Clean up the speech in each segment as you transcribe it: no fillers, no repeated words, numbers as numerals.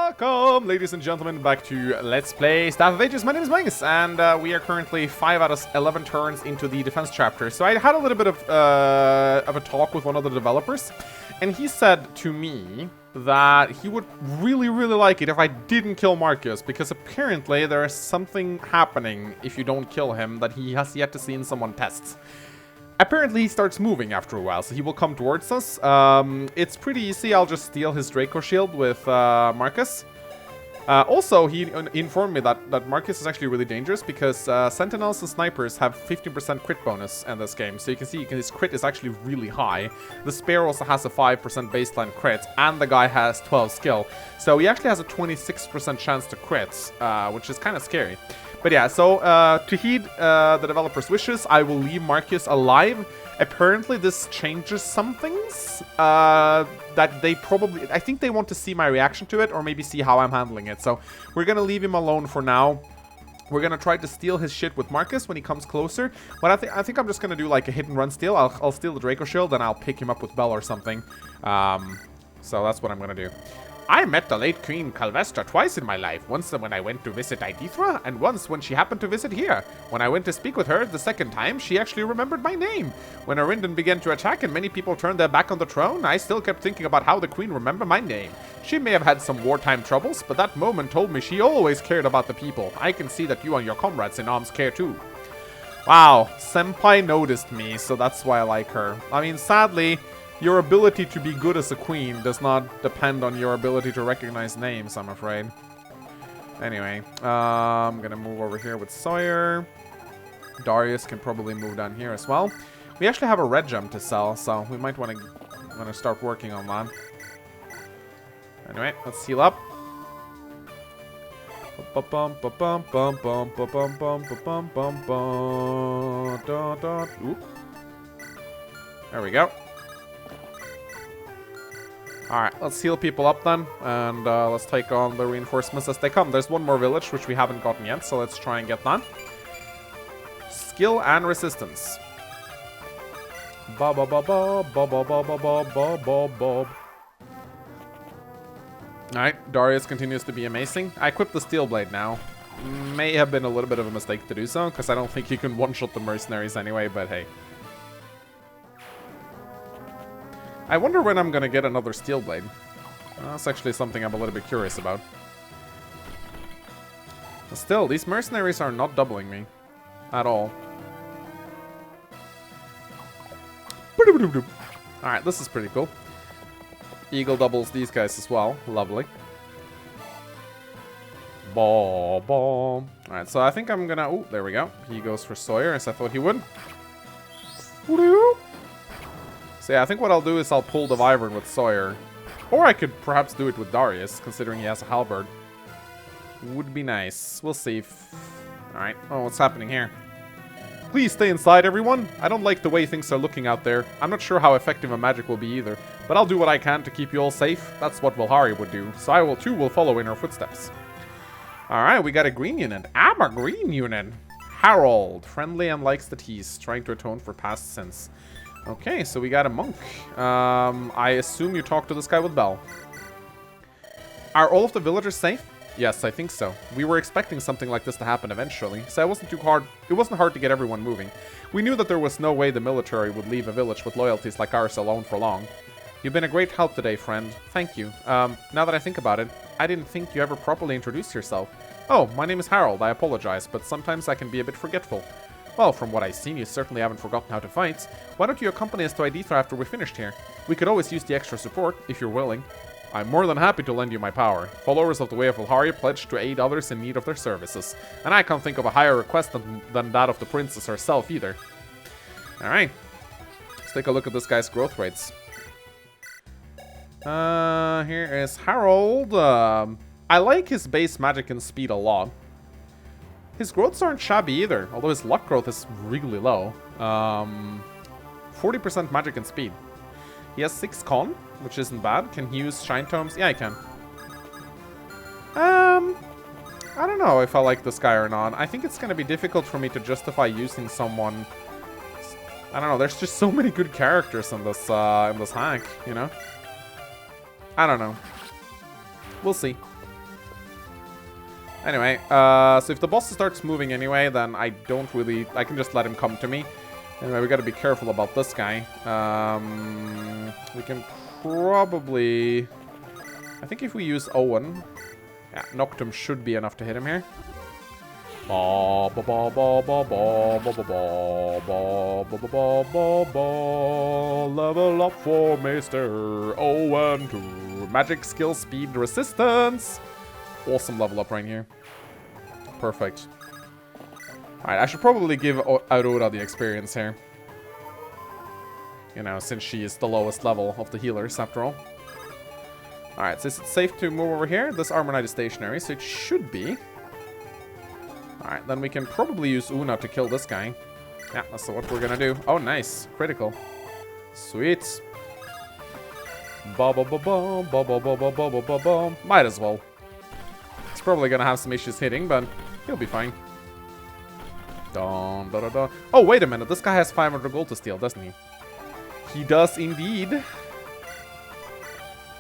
Welcome, ladies and gentlemen, back to Let's Play Staff of Ages. My name is Magnus, and we are currently 5 out of 11 turns into the defense chapter. So I had a little bit of a talk with one of the developers, and he said to me that he would really like it if I didn't kill Marcus, because apparently there is something happening if you don't kill him that he has yet to see in someone tests. Apparently he starts moving after a while, so he will come towards us. It's pretty easy. I'll just steal his Dragonshield with Marcus. Also, he informed me that Marcus is actually really dangerous because Sentinels and Snipers have 15% crit bonus in this game. So you can see his crit is actually really high. The Spear also has a 5% baseline crit, and the guy has 12 skill. So he actually has a 26% chance to crit, which is kind of scary. But yeah, so to heed the developer's wishes, I will leave Marcus alive. Apparently this changes some things that they probably... I think they want to see my reaction to it, or maybe see how I'm handling it. So we're going to leave him alone for now. We're going to try to steal his shit with Marcus when he comes closer. But I think I'm just going to do like a hit and run steal. I'll steal the Dragonshield, and I'll pick him up with Bell or something. So that's what I'm going to do. I met the late Queen Calvestra twice in my life. Once when I went to visit Idithra, and once when she happened to visit here. When I went to speak with her the second time, she actually remembered my name. When Arindon began to attack and many people turned their back on the throne, I still kept thinking about how the Queen remembered my name. She may have had some wartime troubles, but that moment told me she always cared about the people. I can see that you and your comrades in arms care too. Wow, Senpai noticed me, so that's why I like her. I mean, sadly... your ability to be good as a queen does not depend on your ability to recognize names, I'm afraid. Anyway, I'm gonna move over here with Sawyer. Darius can probably move down here as well. We actually have a red gem to sell, so we might want to start working on that. Anyway, let's heal up. Oop. There we go. Alright, let's heal people up then, and let's take on the reinforcements as they come. There's one more village, which we haven't gotten yet, so let's try and get that. Skill and resistance. Bob. Alright, Darius continues to be amazing. I equipped the Steel Blade now. May have been a little bit of a mistake to do so, because I don't think you can one-shot the mercenaries anyway, but hey. I wonder when I'm gonna get another Steel Blade. That's actually something I'm a little bit curious about. But still, these mercenaries are not doubling me. At all. Alright, this is pretty cool. Eagle doubles these guys as well. Lovely. Alright, so I think I'm gonna... oh, there we go. He goes for Sawyer, as I thought he would. So yeah, I think what I'll do is I'll pull the Wyvern with Sawyer. Or I could perhaps do it with Darius, considering he has a halberd. Would be nice. We'll see if... alright. Oh, what's happening here? Please stay inside, everyone. I don't like the way things are looking out there. I'm not sure how effective a magic will be either. But I'll do what I can to keep you all safe. That's what Velhari would do. So I will too will follow in her footsteps. Alright, we got a green unit. I'm a green unit. Harold. Friendly and likes the tease. Trying to atone for past sins. Okay, so we got a monk. I assume you talked to this guy with Bell. Are all of the villagers safe? Yes, I think so. We were expecting something like this to happen eventually, so it wasn't hard to get everyone moving. We knew that there was no way the military would leave a village with loyalties like ours alone for long. You've been a great help today, friend. Thank you. Now that I think about it, I didn't think you ever properly introduced yourself. Oh, my name is Harold. I apologize, but sometimes I can be a bit forgetful. Well, from what I've seen, you certainly haven't forgotten how to fight. Why don't you accompany us to Idithra after we're finished here? We could always use the extra support, if you're willing. I'm more than happy to lend you my power. Followers of the Way of Velhari pledge to aid others in need of their services. And I can't think of a higher request than that of the princess herself, either. Alright. Let's take a look at this guy's growth rates. Here is Harold. I like his base magic and speed a lot. His growths aren't shabby either, although his luck growth is really low. 40% magic and speed. He has 6 con, which isn't bad. Can he use Shine Tomes? Yeah, he can. I don't know if I like this guy or not. I think it's going to be difficult for me to justify using someone... I don't know, there's just so many good characters in this hack, you know? I don't know. We'll see. Anyway, so if the boss starts moving anyway, then I can just let him come to me. Anyway, we gotta be careful about this guy. We can probably... I think if we use Owen... Yeah, Noctum should be enough to hit him here. Level up for Mr. Owen to magic skill speed resistance. Awesome level up right here. Perfect. Alright, I should probably give Aurora the experience here. You know, since she is the lowest level of the healers, after all. Alright, so is it safe to move over here? This Armor Knight is stationary, so it should be. Alright, then we can probably use Una to kill this guy. Yeah, that's what we're gonna do. Oh, nice. Critical. Sweet. Might as well. He's probably gonna have some issues hitting, but he'll be fine. Oh, wait a minute. This guy has 500 gold to steal, doesn't he? He does indeed.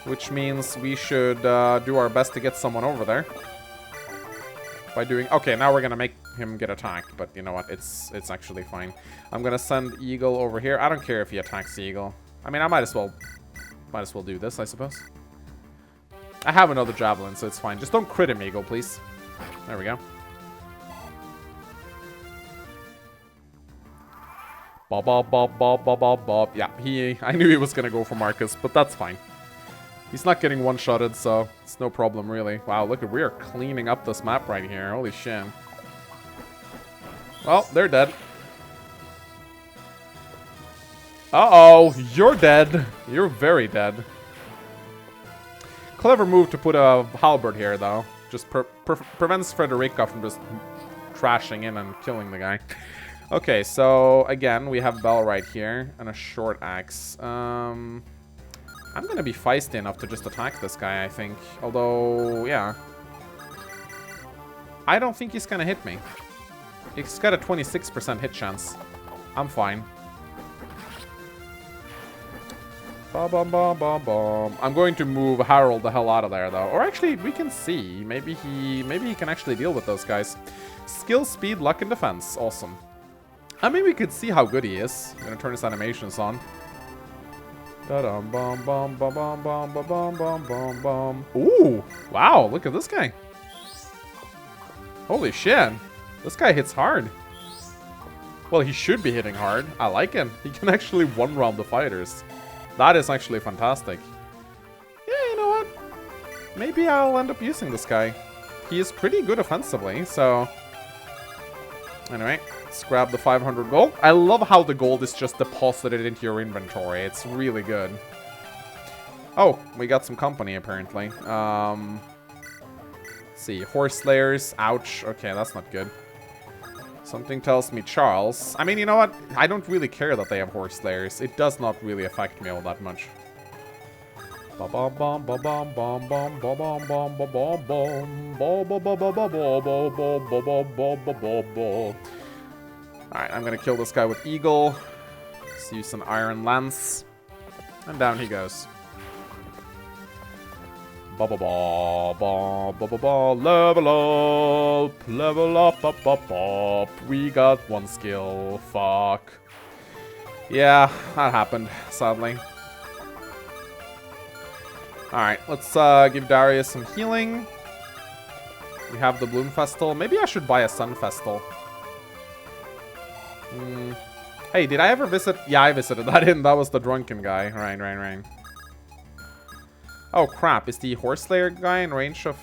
Which means we should do our best to get someone over there. By doing... Okay, now we're gonna make him get attacked, but you know what? It's actually fine. I'm gonna send Eagle over here. I don't care if he attacks the Eagle. I mean, I might as well do this, I suppose. I have another Javelin, so it's fine. Just don't crit him, Eagle, please. There we go. Bob. Yeah, I knew he was gonna go for Marcus, but that's fine. He's not getting one-shotted, so it's no problem, really. Wow, look, we are cleaning up this map right here. Holy shit. Well, they're dead. Uh-oh, you're dead. You're very dead. Clever move to put a halberd here, though. Just prevents Frederica from just crashing in and killing the guy. Okay, so, again, we have Bell right here, and a short axe. I'm gonna be feisty enough to just attack this guy, I think. Although, yeah. I don't think he's gonna hit me. He's got a 26% hit chance. I'm fine. I'm going to move Harold the hell out of there, though. Or actually, we can see. Maybe he can actually deal with those guys. Skill, speed, luck, and defense. Awesome. I mean, we could see how good he is. I'm gonna turn his animations on. Ooh, wow, look at this guy. Holy shit. This guy hits hard. Well, he should be hitting hard. I like him. He can actually one-round the fighters. That is actually fantastic. Yeah, you know what? Maybe I'll end up using this guy. He is pretty good offensively, so... Anyway, let's grab the 500 gold. I love how the gold is just deposited into your inventory. It's really good. Oh, we got some company, apparently. Let's see. Horse Slayers. Ouch. Okay, that's not good. Something tells me Charles. I mean, you know what? I don't really care that they have Horse Slayers. It does not really affect me all that much. Alright, I'm gonna kill this guy with Eagle. Let's use an Iron Lance. And down he goes. Level up. We got one skill. Fuck. Yeah, that happened, sadly. Alright, let's give Darius some healing. We have the Bloom Festal. Maybe I should buy a Sun Festal. Hey, did I ever visit? Yeah, I visited that in. That was the drunken guy. Right. Oh, crap. Is the Horse Slayer guy in range of...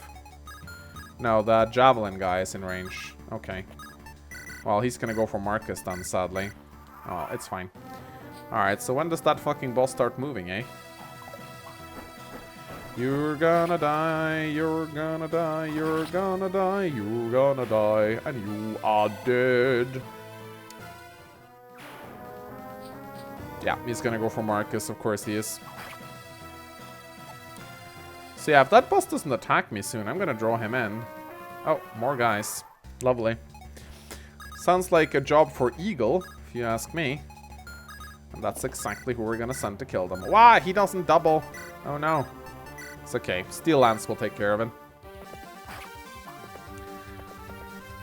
No, the Javelin guy is in range. Okay. Well, he's gonna go for Marcus then, sadly. Oh, it's fine. Alright, so when does that fucking boss start moving, eh? You're gonna die, you're gonna die, you're gonna die, you're gonna die, and you are dead. Yeah, he's gonna go for Marcus, of course he is. So yeah, if that boss doesn't attack me soon, I'm gonna draw him in. Oh, more guys. Lovely. Sounds like a job for Eagle, if you ask me. And that's exactly who we're gonna send to kill them. Why? He doesn't double. Oh no. It's okay. Steel Lance will take care of it.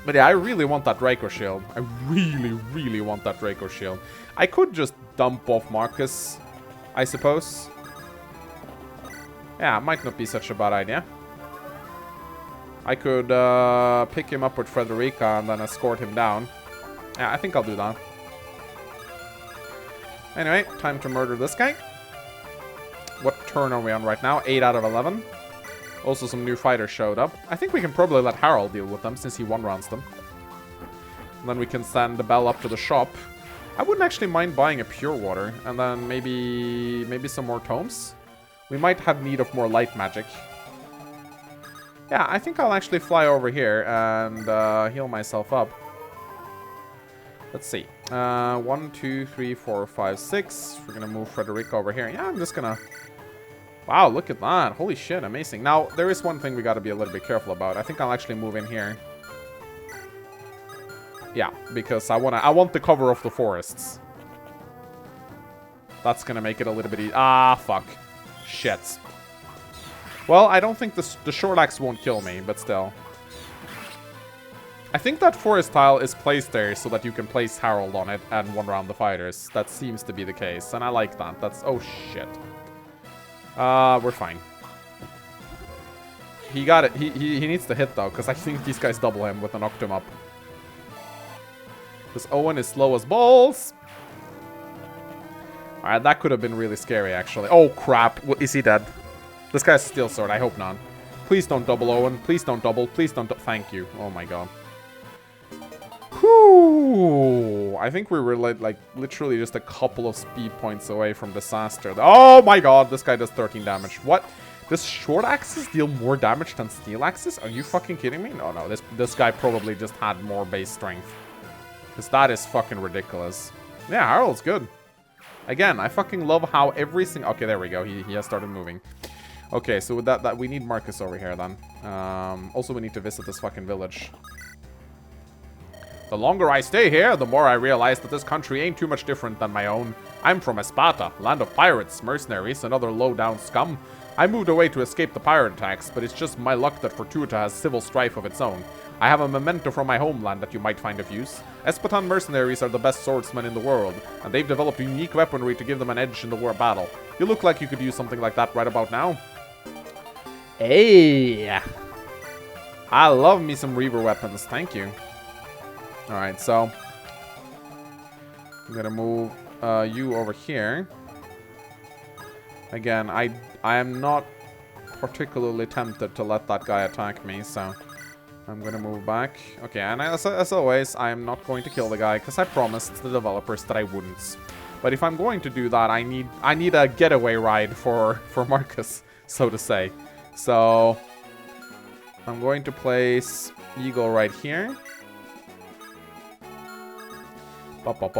But yeah, I really want that Dragonshield. I really, really want that Dragonshield. I could just dump off Marcus, I suppose. Yeah, it might not be such a bad idea. I could pick him up with Frederica and then escort him down. Yeah, I think I'll do that. Anyway, time to murder this guy. What turn are we on right now? 8 out of 11. Also, some new fighters showed up. I think we can probably let Harold deal with them since he one-rounds them. And then we can send the Bell up to the shop. I wouldn't actually mind buying a pure water. And then maybe some more tomes. We might have need of more light magic. Yeah, I think I'll actually fly over here and heal myself up. Let's see. 1, 2, 3, 4, 5, 6. We're gonna move Frederica over here. Yeah, I'm just gonna... Wow, look at that. Holy shit, amazing. Now, there is one thing we gotta be a little bit careful about. I think I'll actually move in here. Yeah, because I want the cover of the forests. That's gonna make it a little bit easy. Ah, fuck. Shit. Well, I don't think the short axe won't kill me, but still. I think that forest tile is placed there so that you can place Harold on it and one round the fighters. That seems to be the case, and I like that. That's... Oh, shit. We're fine. He got it. He needs to hit, though, because I think these guys double him with an Octum up. Because Owen is slow as balls. Alright, that could have been really scary, actually. Oh, crap. Is he dead? This guy's Steel Sword. I hope not. Please don't double, Owen. Please don't double. Please don't... Thank you. Oh, my God. Whew. I think we were, like, literally just a couple of speed points away from disaster. Oh, my God. This guy does 13 damage. What? Does short axes deal more damage than steel axes? Are you fucking kidding me? No, no. This guy probably just had more base strength. Because that is fucking ridiculous. Yeah, Harold's good. Again, I fucking love how every single... Okay, there we go. He has started moving. Okay, so with that we need Marcus over here then. Also, we need to visit this fucking village. The longer I stay here, the more I realize that this country ain't too much different than my own. I'm from Esparta, land of pirates, mercenaries, and other low-down scum. I moved away to escape the pirate attacks, but it's just my luck that Fortuita has civil strife of its own. I have a memento from my homeland that you might find of use. Espartan mercenaries are the best swordsmen in the world, and they've developed unique weaponry to give them an edge in the war battle. You look like you could use something like that right about now. Hey! I love me some Reaver weapons, thank you. Alright, so... I'm gonna move you over here. Again, I am not particularly tempted to let that guy attack me, so... I'm gonna move back. Okay, and as always, I am not going to kill the guy, because I promised the developers that I wouldn't. But if I'm going to do that, I need a getaway ride for Marcus, so to say. So... I'm going to place Eagle right here. Alright,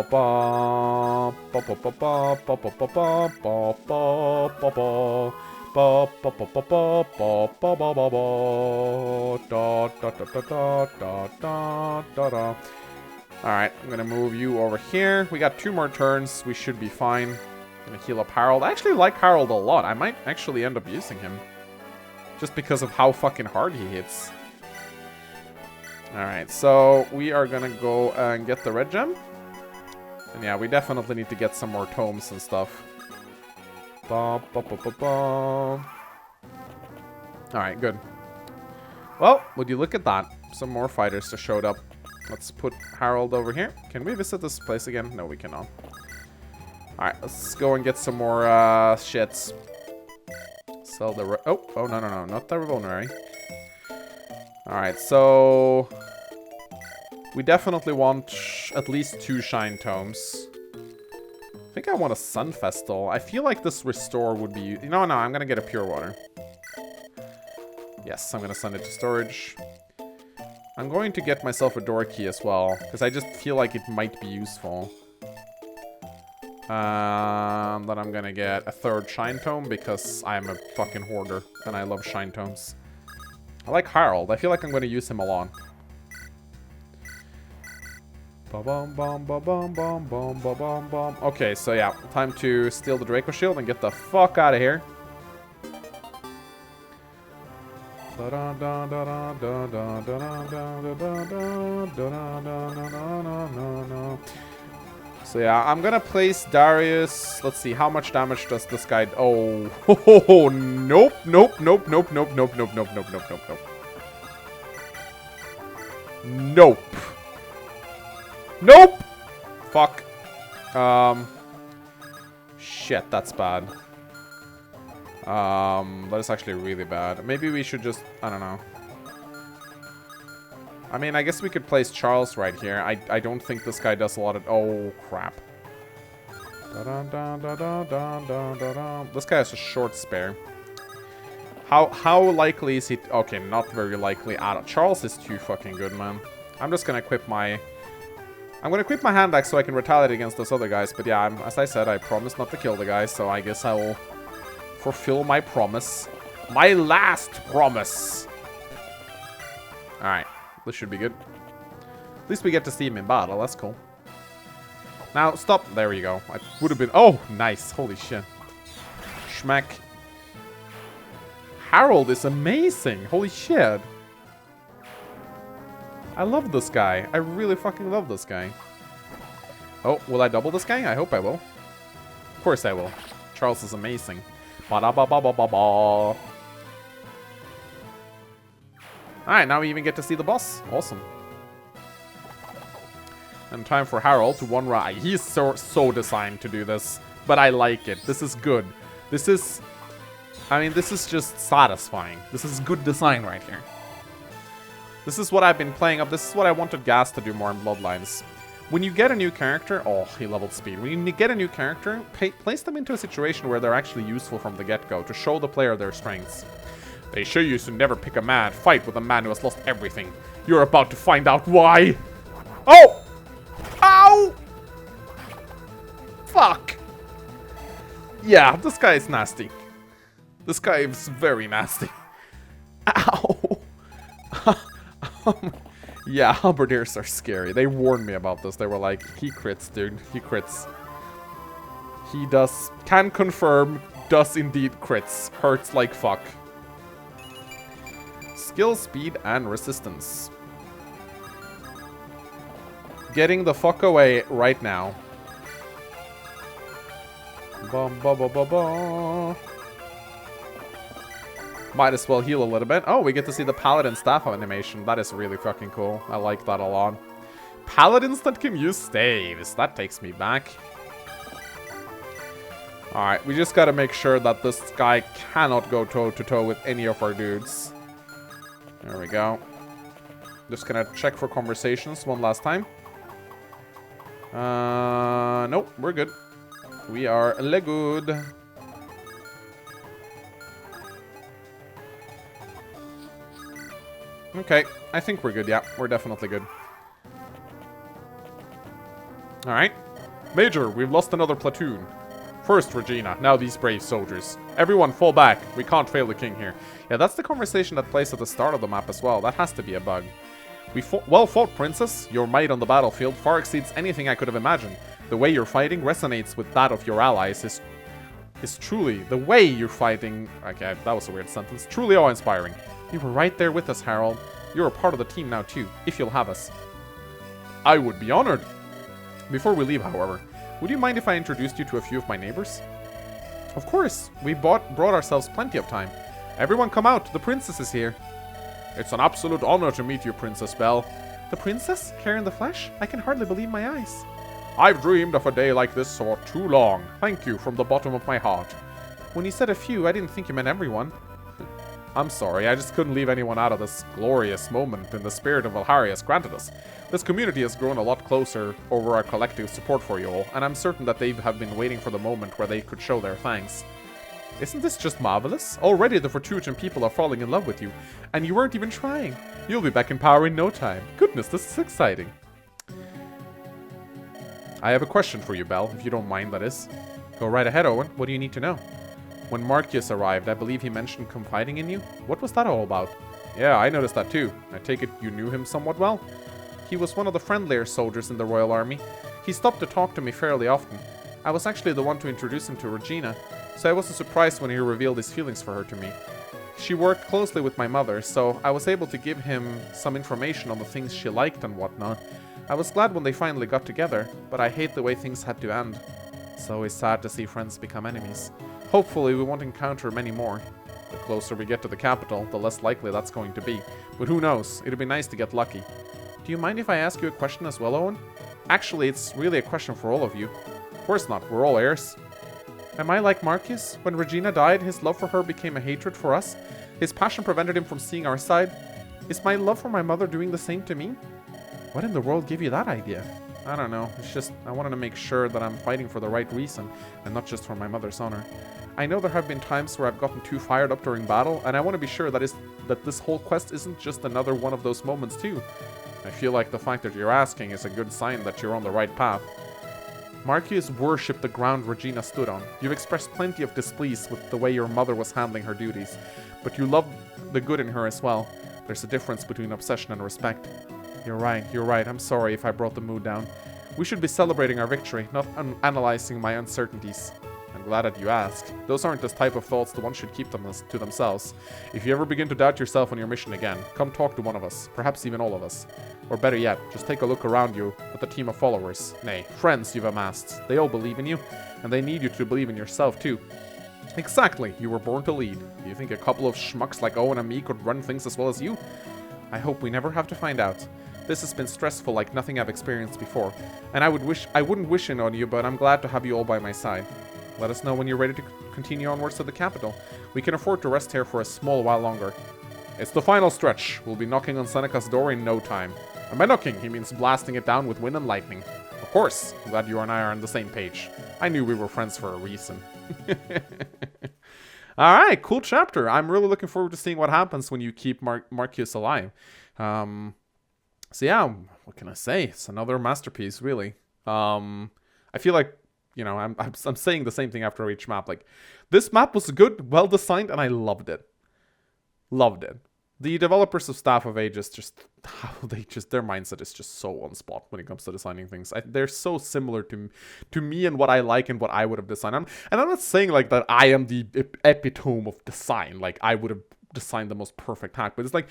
I'm gonna move you over here. We got 2 more turns. We should be fine. Gonna heal up Harold. I actually like Harold a lot. I might actually end up using him. Just because of how fucking hard he hits. Alright, so we are gonna go and get the red gem. And yeah, we definitely need to get some more tomes and stuff. Alright, good. Well, would you look at that? Some more fighters just showed up. Let's put Harold over here. Can we visit this place again? No, we cannot. Alright, let's go and get some more shits. Sell the... Oh, no, not the vulnerary. Alright, so... we definitely want at least 2 shine tomes. I think I want a Sun Festal. I feel like this restore would be... No, I'm gonna get a pure water. Yes, I'm gonna send it to storage. I'm going to get myself a door key as well, because I just feel like it might be useful. Then I'm gonna get a 3rd shine tome, because I'm a fucking hoarder, and I love shine tomes. I like Harold. I feel like I'm gonna use him a lot. Okay, so yeah, time to steal the Dragonshield and get the fuck out of here. So yeah, I'm gonna place Darius. Let's see, how much damage does this guy... Oh, nope, nope, nope, nope, nope, nope, nope, nope, nope, nope, nope, nope. Nope. Nope! Fuck. Shit, that's bad. That is actually really bad. Maybe we should just... I don't know. I mean, I guess we could place Charles right here. I don't think this guy does a lot of... Oh, crap. This guy has a short spare. How likely is he... Okay, not very likely at all. Charles is too fucking good, man. I'm just gonna equip my... I'm gonna equip my hand axe so I can retaliate against those other guys. But yeah, as I said, I promised not to kill the guys. So I guess I will fulfill my promise. My last promise! Alright. This should be good. At least we get to see him in battle. That's cool. Now, stop. There you go. I would have been... Oh, nice. Holy shit. Schmack. Harold is amazing. Holy shit. I love this guy. I really fucking love this guy. Oh, will I double this guy? I hope I will. Of course I will. Charles is amazing. Ba-da-ba-ba-ba-ba-ba. Alright, now we even get to see the boss. Awesome. And time for Harold to one ride. He's so designed to do this. But I like it. This is good. This is... I mean, this is just satisfying. This is good design right here. This is what I've been playing up. This is what I wanted Gas to do more in Bloodlines. When you get a new character... Oh, he leveled speed. When you get a new character, place them into a situation where they're actually useful from the get-go to show the player their strengths. They sure used to never pick a man. Fight with a man who has lost everything. You're about to find out why. Oh! Ow! Fuck. Yeah, this guy is nasty. This guy is very nasty. Ow! Yeah, halberdiers are scary. They warned me about this. They were like, he crits, dude. He crits. He does... Can confirm, does indeed crits. Hurts like fuck. Skill, speed, and resistance. Getting the fuck away right now. Bum, ba, ba, ba, ba. Might as well heal a little bit. Oh, we get to see the Paladin staff animation. That is really fucking cool. I like that a lot. Paladins that can use staves. That takes me back. Alright, we just gotta make sure that this guy cannot go toe-to-toe with any of our dudes. There we go. Just gonna check for conversations one last time. Nope, we're good. We are good. Okay, I think we're good, yeah. We're definitely good. Alright. Major, we've lost another platoon. First Regina, now these brave soldiers. Everyone fall back. We can't fail the king here. Yeah, that's the conversation that plays at the start of the map as well. That has to be a bug. Well fought, princess. Your might on the battlefield far exceeds anything I could have imagined. The way you're fighting resonates with that of your allies. Is truly... The way you're fighting... Okay, that was a weird sentence. Truly awe-inspiring. You were right there with us, Harold. You're a part of the team now, too, if you'll have us. I would be honored. Before we leave, however, would you mind if I introduced you to a few of my neighbors? Of course. We brought ourselves plenty of time. Everyone come out. The princess is here. It's an absolute honor to meet you, Princess Belle. The princess? Here in the flesh? I can hardly believe my eyes. I've dreamed of a day like this for too long. Thank you from the bottom of my heart. When you said a few, I didn't think you meant everyone. I'm sorry, I just couldn't leave anyone out of this glorious moment in the spirit of Velhari has granted us. This community has grown a lot closer over our collective support for you all, and I'm certain that they have been waiting for the moment where they could show their thanks. Isn't this just marvelous? Already the Fortuiten people are falling in love with you, and you weren't even trying. You'll be back in power in no time. Goodness, this is exciting. I have a question for you, Belle, if you don't mind, that is. Go right ahead, Owen. What do you need to know? When Marcus arrived, I believe he mentioned confiding in you. What was that all about? Yeah, I noticed that too. I take it you knew him somewhat well? He was one of the friendlier soldiers in the Royal Army. He stopped to talk to me fairly often. I was actually the one to introduce him to Regina, so I wasn't surprised when he revealed his feelings for her to me. She worked closely with my mother, so I was able to give him some information on the things she liked and whatnot. I was glad when they finally got together, but I hate the way things had to end. It's always sad to see friends become enemies. Hopefully we won't encounter many more. The closer we get to the capital, the less likely that's going to be. But who knows, it'd be nice to get lucky. Do you mind if I ask you a question as well, Owen? Actually, it's really a question for all of you. Of course not, we're all heirs. Am I like Marcus? When Regina died, his love for her became a hatred for us. His passion prevented him from seeing our side. Is my love for my mother doing the same to me? What in the world gave you that idea? I don't know, it's just I wanted to make sure that I'm fighting for the right reason, and not just for my mother's honor. I know there have been times where I've gotten too fired up during battle, and I want to be sure that this whole quest isn't just another one of those moments too. I feel like the fact that you're asking is a good sign that you're on the right path. Marcus worshipped the ground Regina stood on. You've expressed plenty of displease with the way your mother was handling her duties, but you loved the good in her as well. There's a difference between obsession and respect. You're right, I'm sorry if I brought the mood down. We should be celebrating our victory, not analyzing my uncertainties. I'm glad that you asked. Those aren't the type of thoughts the one should keep them to themselves. If you ever begin to doubt yourself on your mission again, come talk to one of us, perhaps even all of us. Or better yet, just take a look around you at the team of followers, nay, friends you've amassed. They all believe in you, and they need you to believe in yourself too. Exactly, you were born to lead. Do you think a couple of schmucks like Owen and me could run things as well as you? I hope we never have to find out. This has been stressful like nothing I've experienced before, and I wouldn't wish it on you, but I'm glad to have you all by my side. Let us know when you're ready to continue onwards to the capital. We can afford to rest here for a small while longer. It's the final stretch. We'll be knocking on Seneca's door in no time. And by knocking, he means blasting it down with wind and lightning. Of course, I'm glad you and I are on the same page. I knew we were friends for a reason. Alright, cool chapter. I'm really looking forward to seeing what happens when you keep Marcus alive. So yeah, what can I say? It's another masterpiece, really. I feel like, you know, I'm saying the same thing after each map. Like, this map was good, well designed, and I loved it. Loved it. The developers of Staff of Ages their mindset is just so on spot when it comes to designing things. They're so similar to me and what I like and what I would have designed. And I'm not saying like that I am the epitome of design. Like I would have designed the most perfect hack, but it's like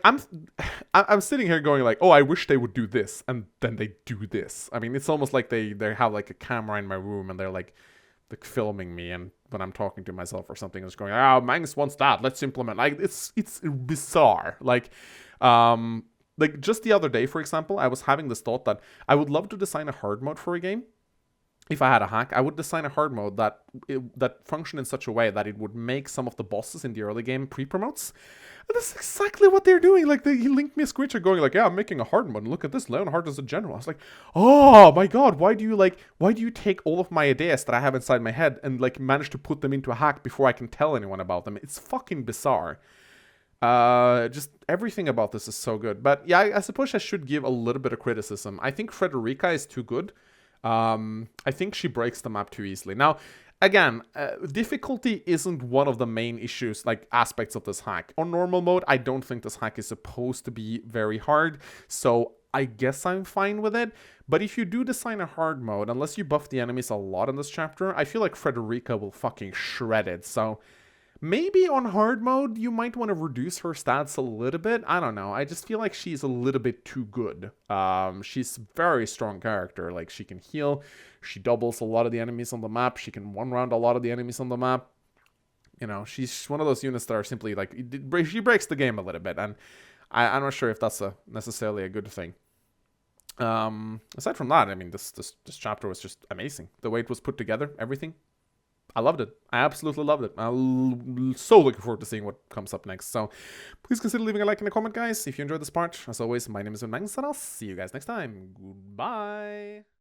I'm sitting here going like, oh, I wish they would do this, and then they do this. I mean, it's almost like they have like a camera in my room and they're like filming me, and when I'm talking to myself or something, it's going, oh, Magnus wants that, let's implement. Like it's bizarre. Like just the other day, for example, I was having this thought that I would love to design a hard mode for a game. If I had a hack, I would design a hard mode that functioned in such a way that it would make some of the bosses in the early game pre-promotes. And that's exactly what they're doing. Like, he linked me a screenshot going like, yeah, I'm making a hard mode. Look at this, Leonhard as a general. I was like, oh my god, why do you take all of my ideas that I have inside my head and like manage to put them into a hack before I can tell anyone about them? It's fucking bizarre. Just everything about this is so good. But yeah, I suppose I should give a little bit of criticism. I think Frederica is too good. I think she breaks the map too easily. Now, again, difficulty isn't one of the main issues, like aspects of this hack. On normal mode, I don't think this hack is supposed to be very hard, so I guess I'm fine with it. But if you do design a hard mode, unless you buff the enemies a lot in this chapter, I feel like Frederica will fucking shred it. So maybe on hard mode, you might want to reduce her stats a little bit. I don't know. I just feel like she's a little bit too good. She's a very strong character. Like, she can heal. She doubles a lot of the enemies on the map. She can one-round a lot of the enemies on the map. You know, she's one of those units that are simply, like, she breaks the game a little bit. And I'm not sure if that's necessarily a good thing. Aside from that, I mean, this chapter was just amazing. The way it was put together, everything. I loved it. I absolutely loved it. I'm so looking forward to seeing what comes up next. So please consider leaving a like and a comment, guys, if you enjoyed this part. As always, my name is Magnus, and I'll see you guys next time. Goodbye.